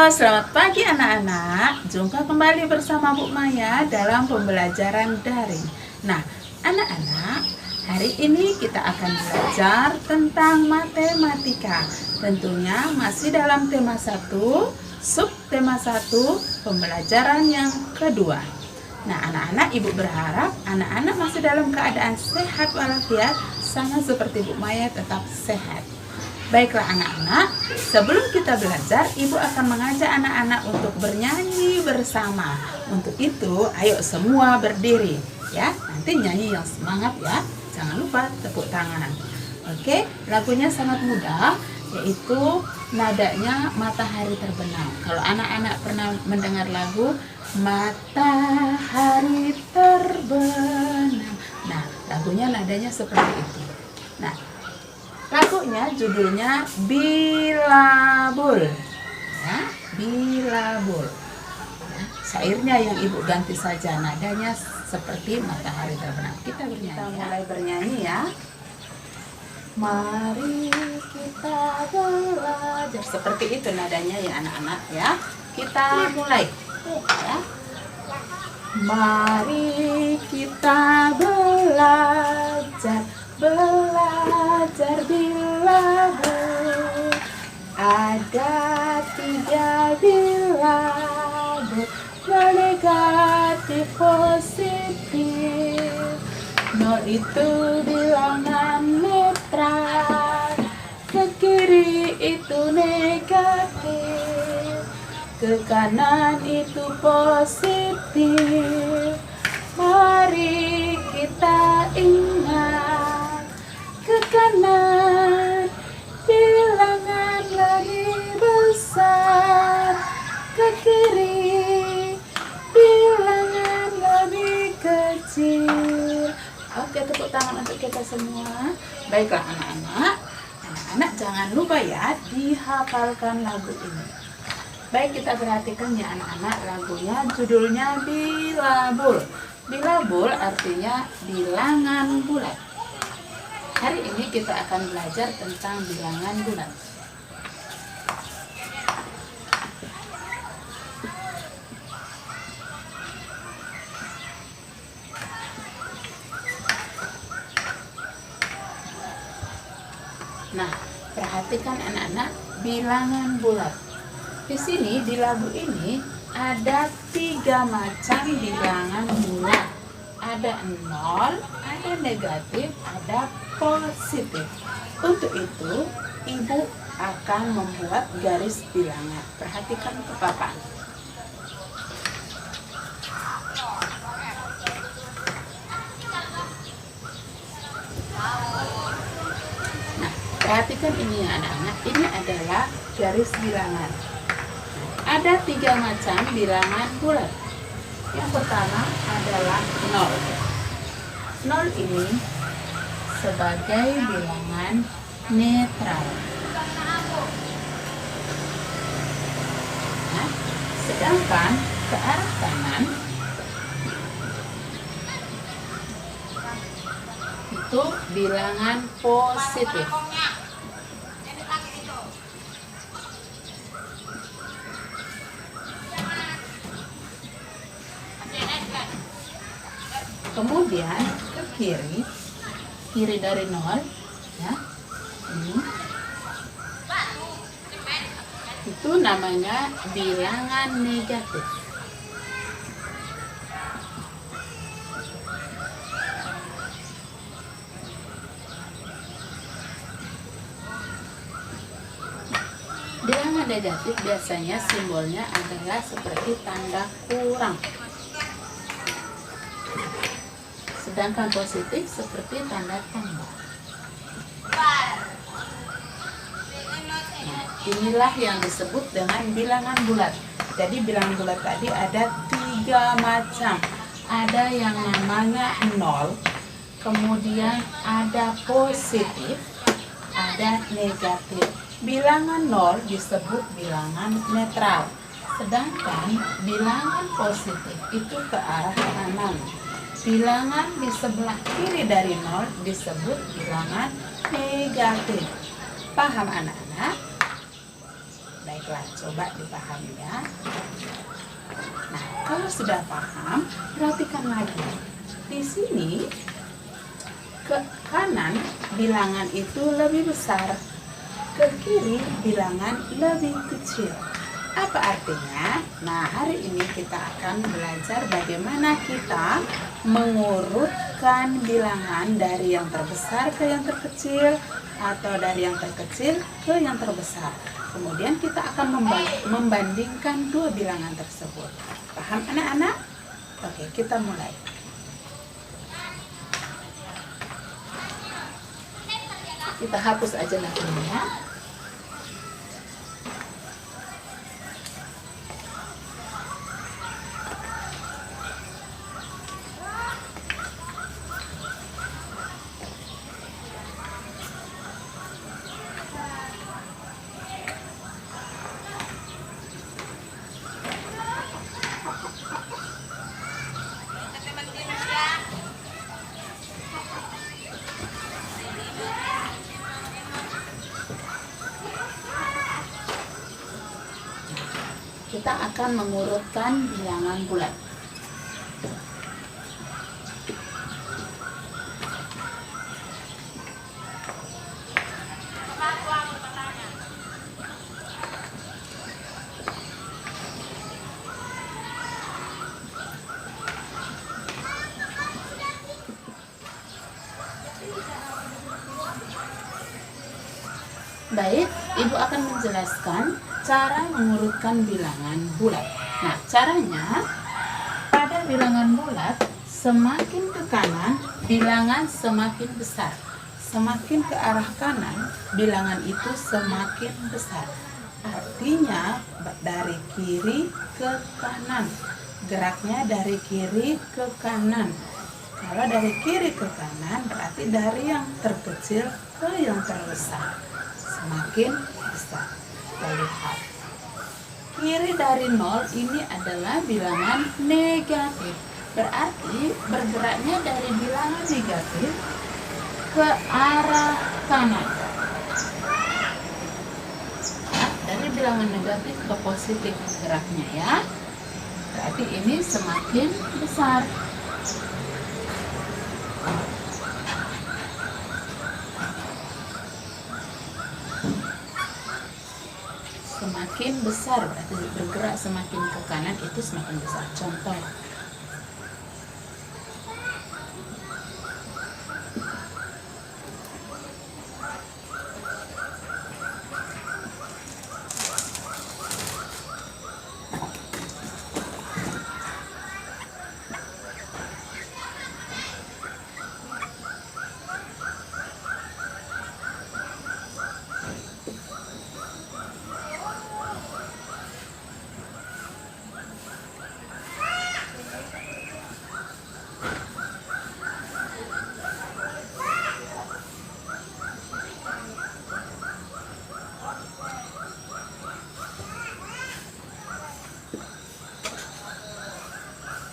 Selamat pagi anak-anak. Jumpa kembali bersama Bu Maya dalam pembelajaran daring. Nah, anak-anak, hari ini kita akan belajar tentang matematika. Tentunya masih dalam tema 1, subtema 1, pembelajaran yang kedua. Nah, anak-anak, Ibu berharap anak-anak masih dalam keadaan sehat walafiat, sama seperti Bu Maya tetap sehat. Baiklah anak-anak, sebelum kita belajar, Ibu akan mengajak anak-anak untuk bernyanyi bersama. Untuk itu, ayo semua berdiri ya. Nanti nyanyi yang semangat ya. Jangan lupa tepuk tangan. Oke, lagunya sangat mudah, yaitu nadanya Matahari Terbenam. Kalau anak-anak pernah mendengar lagu Matahari Terbenam, nah lagunya nadanya seperti itu. Nah, lagunya judulnya Bilabul ya, Bilabul ya, syairnya yang Ibu ganti saja, nadanya seperti Matahari Terbenam. Kita bernyanyi. Kita mulai bernyanyi ya. Mari kita belajar, seperti itu nadanya ya anak-anak ya. Kita mulai ya. Mari kita belajar bilabul. Ada 3 bilabul, nol, negatif, positif. Nol itu bilangan netral, ke kiri itu negatif, ke kanan itu positif. Mari kita ingat, ke kanan bilangan lebih besar, ke kiri bilangan lebih kecil. Oke, tepuk tangan untuk kita semua. Baiklah anak-anak, anak-anak jangan lupa ya dihafalkan lagu ini. Baik, kita perhatikan ya anak-anak, lagunya judulnya Bilabul. Bilabul artinya bilangan bulat. Hari ini kita akan belajar tentang bilangan bulat. Nah, perhatikan anak-anak, bilangan bulat. Di sini di lagu ini ada 3 macam bilangan bulat. Ada 0, ada negatif, ada positif. Untuk itu, Ibu akan membuat garis bilangan. Perhatikan ke papan. Nah, perhatikan ini ya anak-anak. Ini adalah garis bilangan. Ada 3 macam bilangan bulat. Yang pertama adalah 0. 0 ini sebagai bilangan netral. Nah, sedangkan ke arah kanan itu bilangan positif. Kemudian ke kiri dari 0 ya, ini itu namanya bilangan negatif. Bilangan negatif biasanya simbolnya adalah seperti tanda kurang. Sedangkan positif seperti tanda tambah. Nah, inilah yang disebut dengan bilangan bulat. Jadi bilangan bulat tadi ada 3 macam. Ada yang namanya 0, kemudian ada positif, ada negatif. Bilangan 0 disebut bilangan netral. Sedangkan bilangan positif itu ke arah kanan. Bilangan di sebelah kiri dari 0 disebut bilangan negatif. Paham anak-anak? Baiklah, coba dipahami ya. Nah, kalau sudah paham, perhatikan lagi. Di sini ke kanan bilangan itu lebih besar, ke kiri bilangan lebih kecil. Apa artinya? Nah, hari ini kita akan belajar bagaimana kita mengurutkan bilangan dari yang terbesar ke yang terkecil atau dari yang terkecil ke yang terbesar. Kemudian kita akan membandingkan dua bilangan tersebut. Paham anak-anak? Oke, kita mulai. Kita hapus aja lagunya. Kita akan mengurutkan bilangan bulat. Baik, Ibu akan menjelaskan cara mengurutkan bilangan bulat. Nah, caranya pada bilangan bulat, semakin ke kanan, bilangan semakin besar. Semakin ke arah kanan, bilangan itu semakin besar. Artinya dari kiri ke kanan. Geraknya dari kiri ke kanan. Kalau dari kiri ke kanan, berarti dari yang terkecil ke yang terbesar. Semakin besar. Kita lihat. Kiri dari 0 ini adalah bilangan negatif. Berarti bergeraknya dari bilangan negatif ke arah kanan. Nah, dari bilangan negatif ke positif geraknya ya. Berarti ini semakin besar. Semakin besar berarti bergerak semakin ke kanan itu semakin besar. Contoh,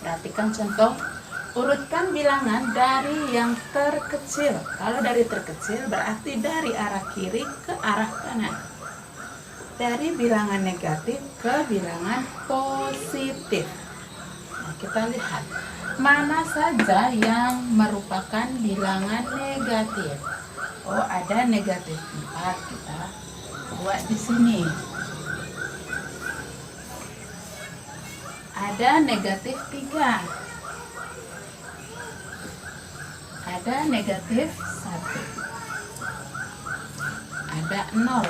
perhatikan contoh, urutkan bilangan dari yang terkecil. Kalau dari terkecil berarti dari arah kiri ke arah kanan. Dari bilangan negatif ke bilangan positif. Nah, kita lihat mana saja yang merupakan bilangan negatif. Oh, ada negatif 4, kita buat di sini. Ada negatif 3. Ada negatif 1. Ada 0.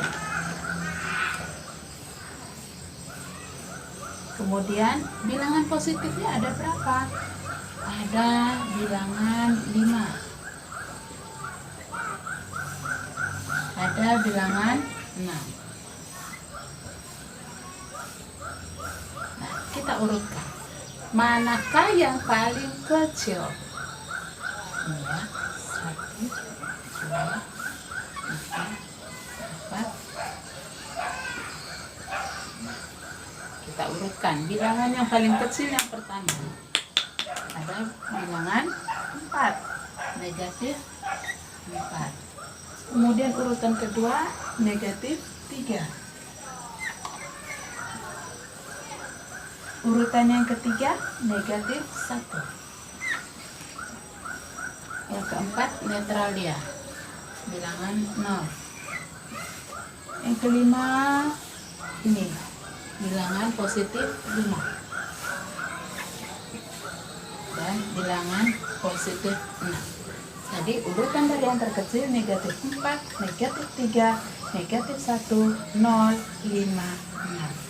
Kemudian bilangan positifnya ada berapa? Ada bilangan 5. Ada bilangan 6. Kita urutkan. Manakah yang paling kecil? 2, 1, 2, 3, 4. Kita urutkan. Bilangan yang paling kecil yang pertama. Ada bilangan 4. Negatif 4. Kemudian urutan kedua negatif 3. Urutan yang ketiga, negatif 1. Yang keempat, netral dia, bilangan 0. Yang kelima, ini, bilangan positif 5. Dan bilangan positif 6. Jadi urutan dari yang terkecil negatif 4, negatif 3, negatif 1, 0, 5, 6.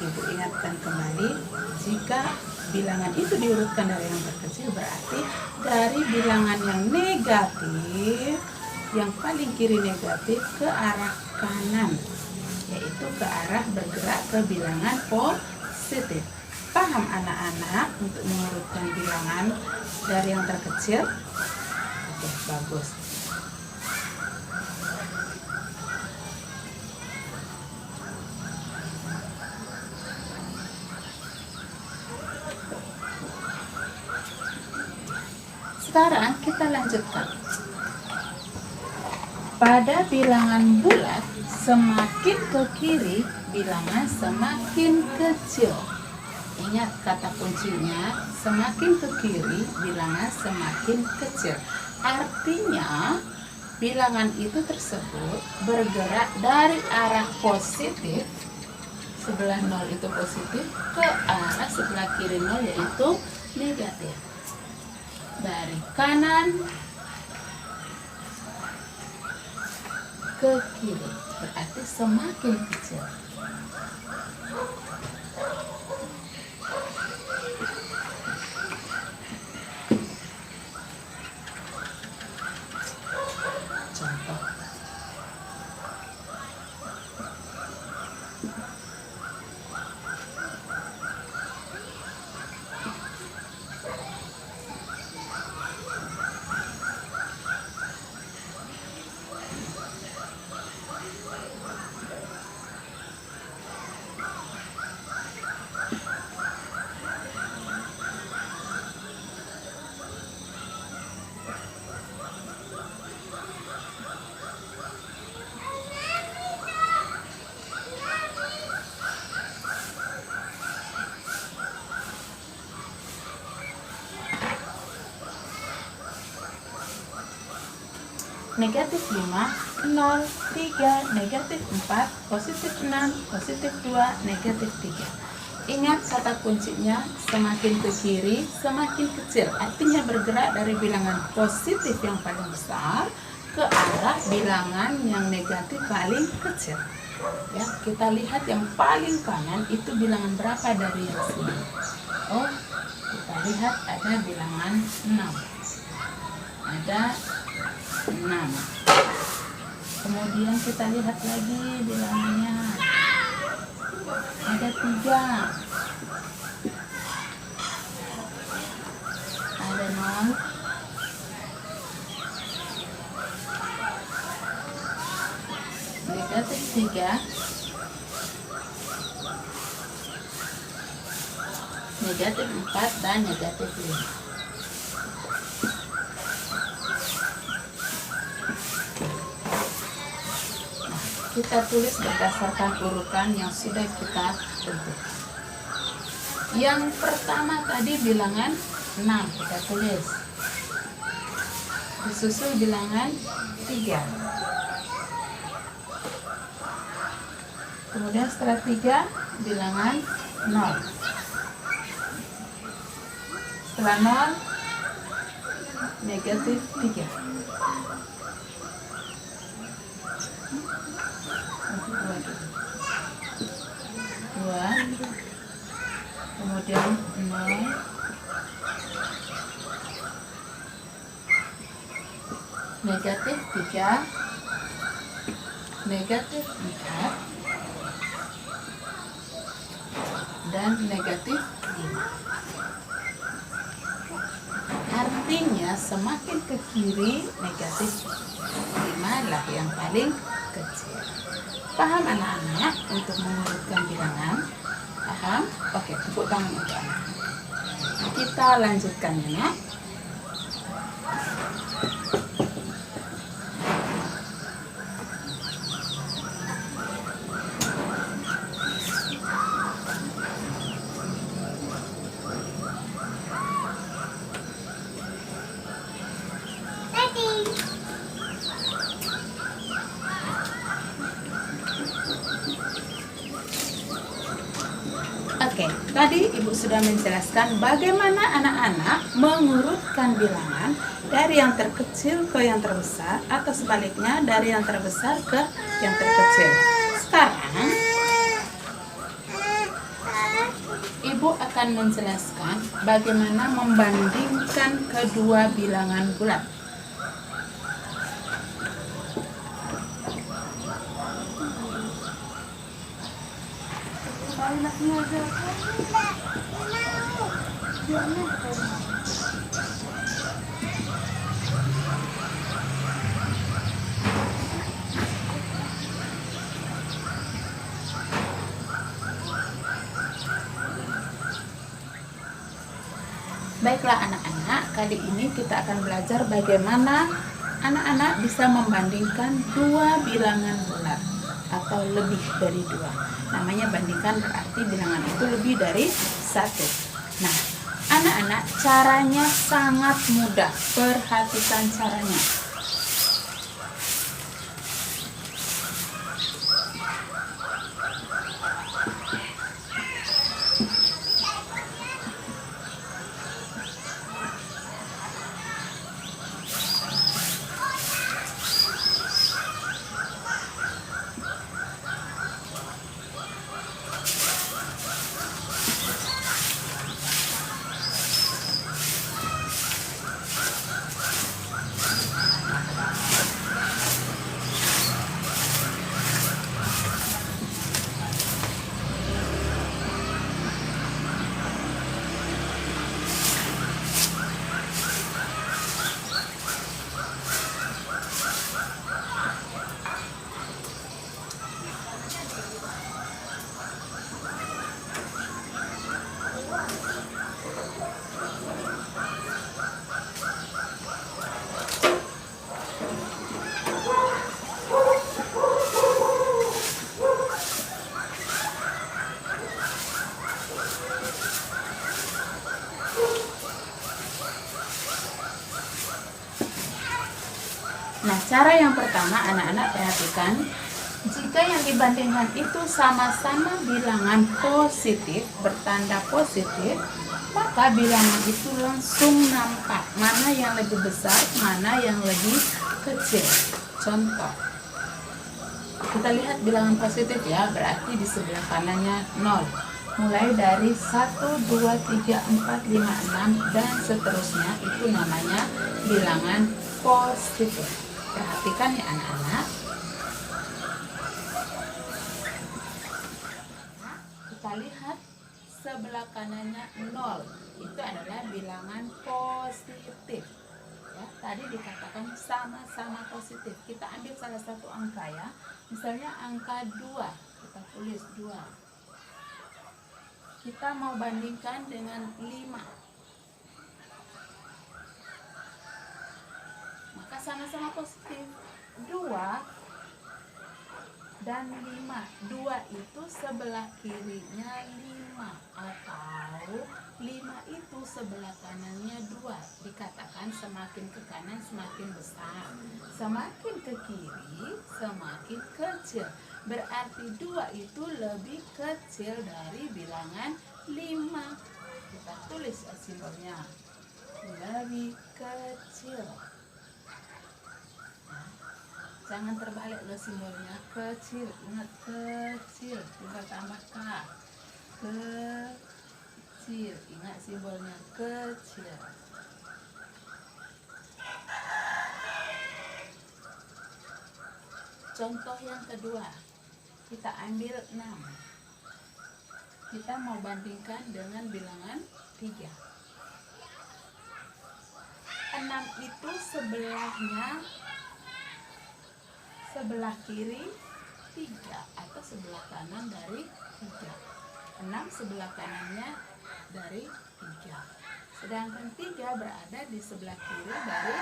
Ibu ingatkan kembali, jika bilangan itu diurutkan dari yang terkecil, berarti dari bilangan yang negatif, yang paling kiri negatif, ke arah kanan, yaitu ke arah bergerak ke bilangan positif. Paham anak-anak untuk mengurutkan bilangan dari yang terkecil? Oke, bagus. Sekarang kita lanjutkan. Pada bilangan bulat, semakin ke kiri, bilangan semakin kecil. Ingat kata kuncinya, semakin ke kiri, bilangan semakin kecil. Artinya, bilangan itu tersebut bergerak dari arah positif, sebelah 0 itu positif, ke arah sebelah kiri 0 yaitu negatif. Dari kanan ke kiri, berarti semakin kecil. Contoh. Negatif 5, 0, 3, negatif 4, positif 6, positif 2, negatif 3. Ingat kata kuncinya, semakin ke kiri, semakin kecil. Artinya bergerak dari bilangan positif yang paling besar ke arah bilangan yang negatif paling kecil. Ya, kita lihat yang paling kanan itu bilangan berapa dari yang sini? Oh, kita lihat ada bilangan 6. Ada 6. Kemudian kita lihat lagi bilangannya, ada 3, ada 0, negatif 3, negatif 4, dan negatif 5. Kita tulis berdasarkan urutan yang sudah kita tentukan. Yang pertama tadi bilangan 6, kita tulis. Disusul bilangan 3. Kemudian setelah 3, bilangan 0. Setelah 0, negatif 3. Dua, kemudian 0, negatif 3, negatif 4, dan negatif 5. Artinya semakin ke kiri, negatif 5 lah yang paling kecil. Paham anak-anak untuk mengurutkan bilangan? Paham? Oke, tepuk tangan untuk anak. Kita lanjutkan ya. Tadi Ibu sudah menjelaskan bagaimana anak-anak mengurutkan bilangan dari yang terkecil ke yang terbesar atau sebaliknya dari yang terbesar ke yang terkecil. Sekarang Ibu akan menjelaskan bagaimana membandingkan kedua bilangan bulat. Baiklah anak-anak, kali ini kita akan belajar bagaimana anak-anak bisa membandingkan dua bilangan bulat atau lebih dari dua. Namanya bandingkan berarti bilangan itu lebih dari satu. Nah, anak-anak, caranya sangat mudah. Perhatikan caranya. Nah, cara yang pertama anak-anak perhatikan, jika yang dibandingkan itu sama-sama bilangan positif, bertanda positif, maka bilangan itu langsung nampak mana yang lebih besar, mana yang lebih kecil. Contoh, kita lihat bilangan positif ya, berarti di sebelah kanannya 0. Mulai dari 1, 2, 3, 4, 5, 6 dan seterusnya, itu namanya bilangan positif. Perhatikan ya anak-anak. Kita lihat sebelah kanannya 0. Itu adalah bilangan positif. Ya, tadi dikatakan sama-sama positif. Kita ambil salah satu angka ya. Misalnya angka 2. Kita tulis 2. Kita mau bandingkan dengan 5. Maka sama-sama positif. 2 dan 5. 2 itu sebelah kirinya 5, atau 5 itu sebelah kanannya 2. Dikatakan semakin ke kanan semakin besar, semakin ke kiri semakin kecil. Berarti 2 itu lebih kecil dari bilangan 5. Kita tulis simbolnya, lebih kecil. Jangan terbalik loh simbolnya, kecil. Ingat, kecil. Tinggal tambah K. Kecil. Ingat simbolnya, kecil. Contoh yang kedua, kita ambil 6. Kita mau bandingkan dengan bilangan 3. 6 itu sebelah kiri 3 atau sebelah kanan dari 3. 6 sebelah kanannya dari 3. Sedangkan 3 berada di sebelah kiri dari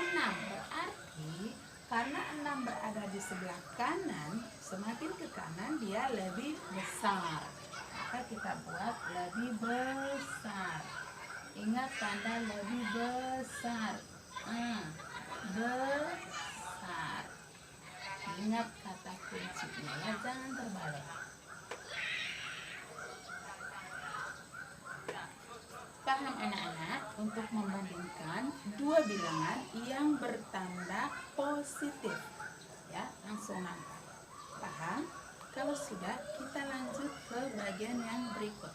6. Berarti karena 6 berada di sebelah kanan, semakin ke kanan dia lebih besar. Maka kita buat lebih besar. Ingat tanda lebih besar. Besar. Ingat kata kuncinya ya, jangan terbalik. Paham anak-anak untuk membandingkan dua bilangan yang bertanda positif. Ya, langsung nampak. Paham? Kalau sudah, kita lanjut ke bagian yang berikut.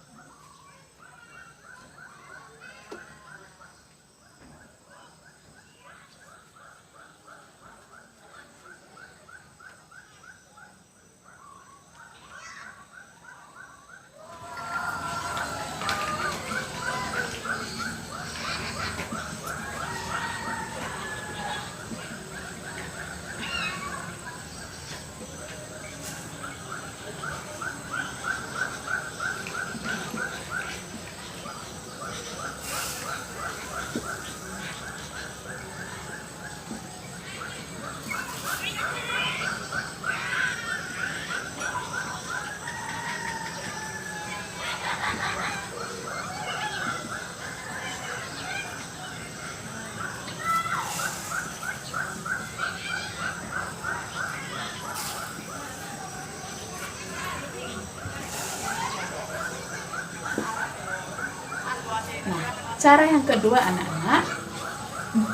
Nah, cara yang kedua anak-anak,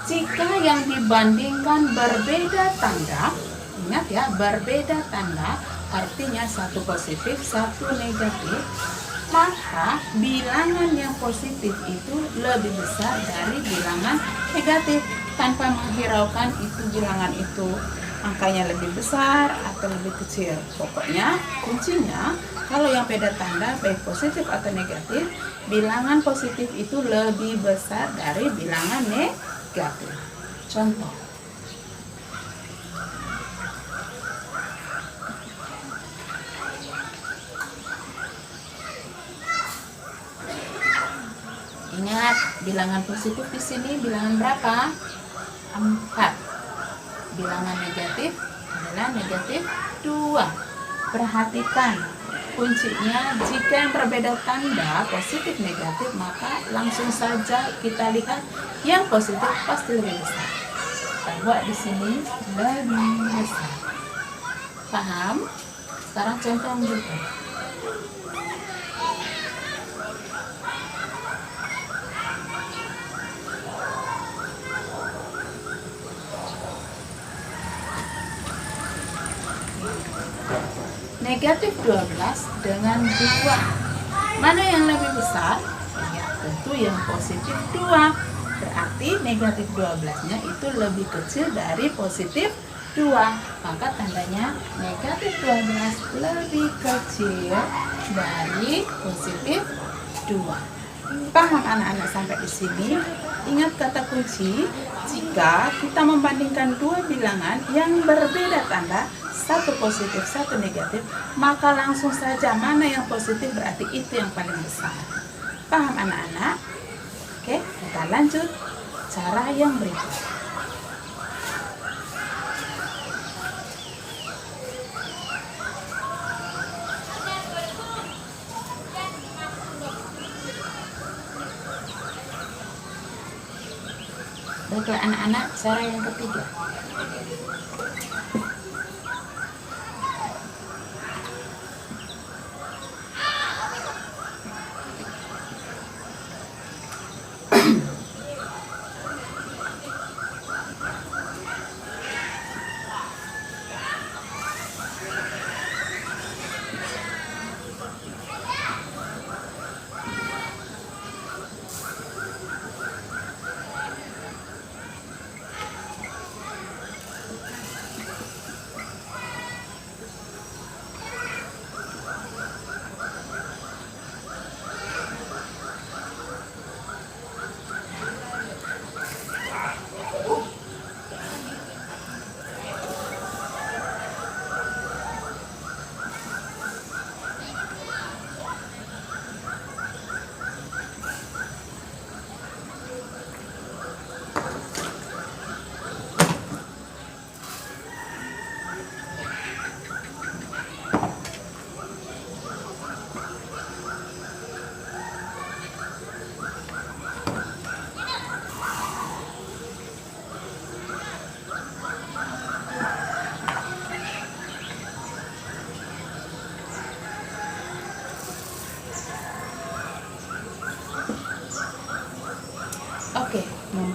jika yang dibandingkan berbeda tanda, ingat ya, berbeda tanda, artinya satu positif, satu negatif, maka bilangan yang positif itu lebih besar dari bilangan negatif, tanpa menghiraukan itu bilangan itu angkanya lebih besar atau lebih kecil. Pokoknya kuncinya kalau yang beda tanda baik positif atau negatif, bilangan positif itu lebih besar dari bilangan negatif. Contoh, ingat bilangan positif di sini bilangan berapa? 4. Bilangan negatif adalah negatif 2. Perhatikan kuncinya, jika yang berbeda tanda positif negatif, maka langsung saja kita lihat yang positif pasti lebih besar. Bahwa di sini lebih besar. Paham? Sekarang contoh yang berikut. Negatif 12 dengan 2. Mana yang lebih besar? Ya, tentu yang positif 2. Berarti negatif 12-nya itu lebih kecil dari positif 2. Maka tandanya negatif 12 lebih kecil dari positif 2. Paham anak-anak sampai di sini? Ingat kata kunci, jika kita membandingkan dua bilangan yang berbeda tanda, satu positif, satu negatif, maka langsung saja mana yang positif berarti itu yang paling besar. Paham anak-anak? Oke, kita lanjut cara yang berikut. Baiklah anak-anak, cara yang ketiga.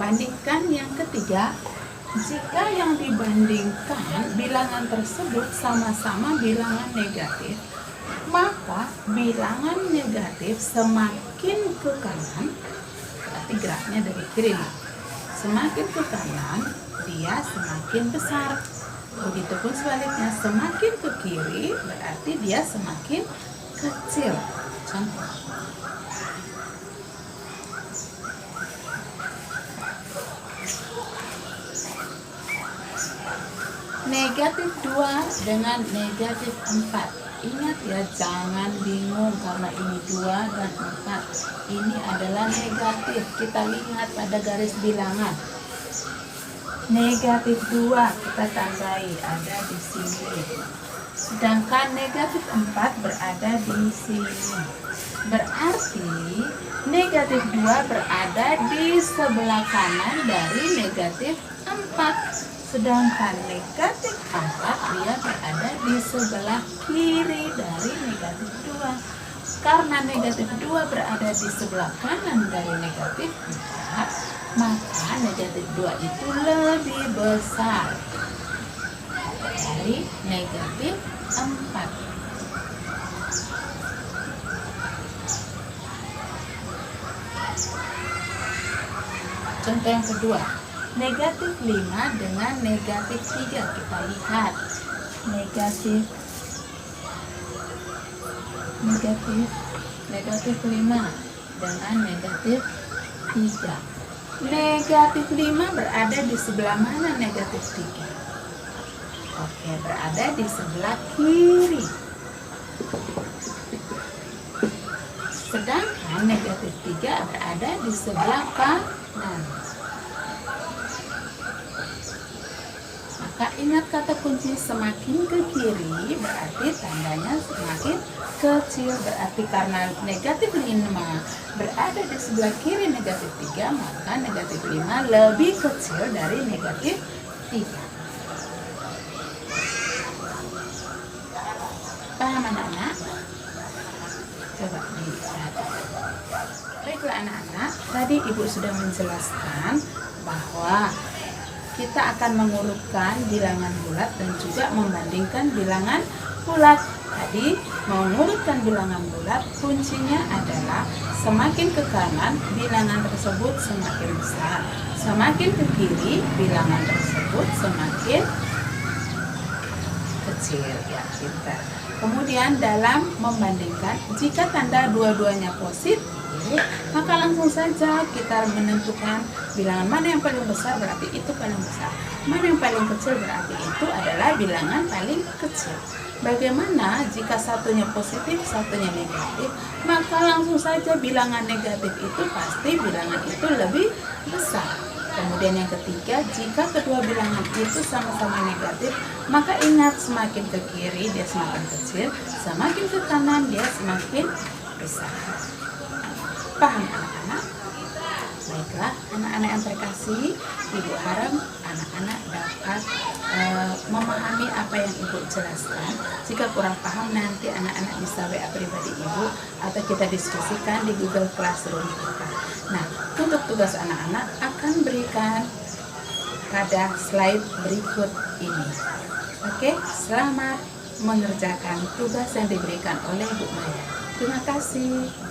Bandingkan yang ketiga. Jika yang dibandingkan bilangan tersebut sama-sama bilangan negatif, maka bilangan negatif semakin ke kanan, berarti geraknya dari kiri. Semakin ke kanan, dia semakin besar. Begitupun sebaliknya, semakin ke kiri, berarti dia semakin kecil. Contoh. Negatif 2 dengan negatif 4. Ingat ya, jangan bingung karena ini 2 dan 4. Ini adalah negatif. Kita lihat pada garis bilangan. Negatif 2 kita tandai ada di sini. Sedangkan negatif 4 berada di sini. Berarti negatif 2 berada di sebelah kanan dari negatif 4. Sedangkan negatif 4 dia berada di sebelah kiri dari negatif 2. Karena negatif 2 berada di sebelah kanan dari negatif 4, maka negatif 2 itu lebih besar dari negatif 4. Contoh yang kedua, negatif 5 dengan negatif 3. Kita lihat negatif 5 dengan negatif 3. Negatif 5 berada di sebelah mana negatif 3? Oke, berada di sebelah kiri. Sedangkan negatif 3 berada di sebelah kanan. Maka ingat kata kunci semakin ke kiri berarti tandanya semakin kecil. Berarti karena negatif 5 berada di sebelah kiri negatif 3, maka negatif 5 lebih kecil dari negatif 3. Paham anak-anak? Coba dilihat. Baiklah anak-anak, tadi ibu sudah menjelaskan bahwa kita akan mengurutkan bilangan bulat dan juga membandingkan bilangan bulat. Tadi mengurutkan bilangan bulat kuncinya adalah semakin ke kanan bilangan tersebut semakin besar, semakin ke kiri bilangan tersebut semakin kecil ya kita. Kemudian dalam membandingkan, jika tanda dua-duanya positif, maka langsung saja kita menentukan bilangan mana yang paling besar berarti itu paling besar, mana yang paling kecil berarti itu adalah bilangan paling kecil. Bagaimana jika satunya positif, satunya negatif? Maka langsung saja bilangan negatif itu pasti bilangan itu lebih besar. Kemudian yang ketiga, jika kedua bilangan itu sama-sama negatif, maka ingat semakin ke kiri dia semakin kecil, semakin ke kanan dia semakin besar. Paham anak-anak? Baiklah anak-anak yang terkasih, ibu harap anak-anak dapat memahami apa yang ibu jelaskan. Jika kurang paham nanti anak-anak bisa WA pribadi ibu atau kita diskusikan di Google Classroom kita. Nah, untuk tugas anak-anak akan berikan pada slide berikut ini. Oke, selamat mengerjakan tugas yang diberikan oleh Bu Maya. Terima kasih.